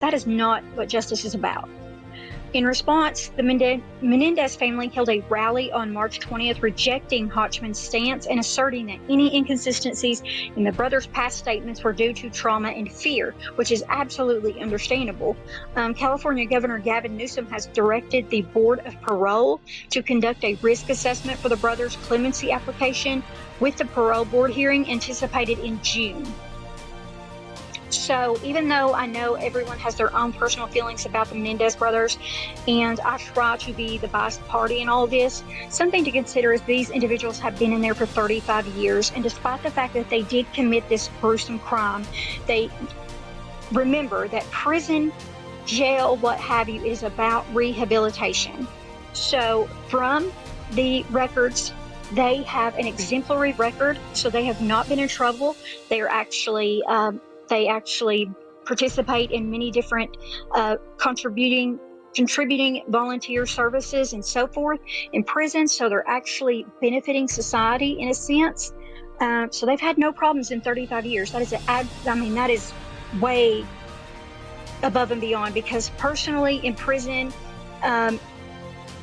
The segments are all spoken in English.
That is not what justice is about. In response, the Menendez family held a rally on March 20th rejecting Hodgman's stance and asserting that any inconsistencies in the brothers' past statements were due to trauma and fear, which is absolutely understandable. California Governor Gavin Newsom has directed the Board of Parole to conduct a risk assessment for the brothers' clemency application, with the parole board hearing anticipated in June. So even though I know everyone has their own personal feelings about the Menendez brothers, and I try to be the biased party in all this, something to consider is these individuals have been in there for 35 years, and despite the fact that they did commit this gruesome crime, they remember that prison, jail, what have you, is about rehabilitation. So from the records, they have an exemplary record, so they have not been in trouble. They are actually they actually participate in many different contributing volunteer services and so forth in prison. So they're actually benefiting society in a sense. So they've had no problems in 35 years. That is, that is way above and beyond, because personally in prison,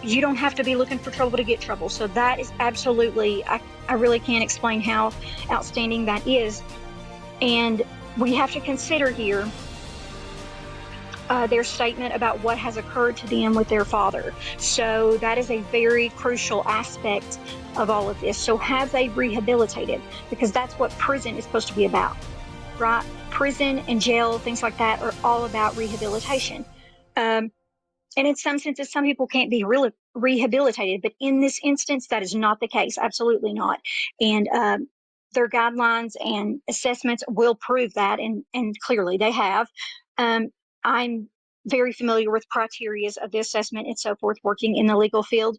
you don't have to be looking for trouble to get trouble. So that is absolutely, I really can't explain how outstanding that is. And we have to consider here their statement about what has occurred to them with their father. So that is a very crucial aspect of all of this. So have they rehabilitated? Because that's what prison is supposed to be about, right? Prison and jail, things like that, are all about rehabilitation. And in some senses, some people can't be really rehabilitated, but in this instance, that is not the case. Absolutely not. And their guidelines and assessments will prove that, and clearly they have. I'm very familiar with criteria of the assessment and so forth, working in the legal field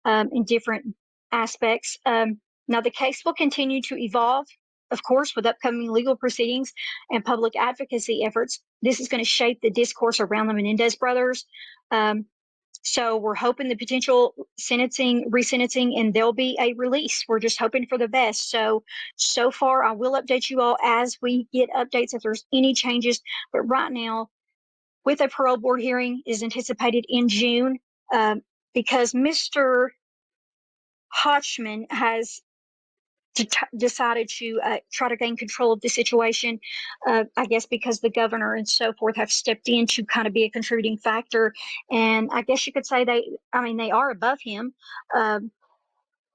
in different aspects. Now, the case will continue to evolve, of course, with upcoming legal proceedings and public advocacy efforts. This is going to shape the discourse around the Menendez brothers. So we're hoping the potential resentencing, and there'll be a release. We're just hoping for the best. So far, I will update you all as we get updates if there's any changes. But right now, with a parole board hearing is anticipated in June, because Mr. Hodgman has decided to try to gain control of the situation, I guess because the governor and so forth have stepped in to kind of be a contributing factor. And I guess you could say they are above him, and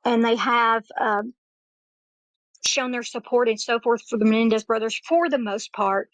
they have shown their support and so forth for the Menendez brothers for the most part.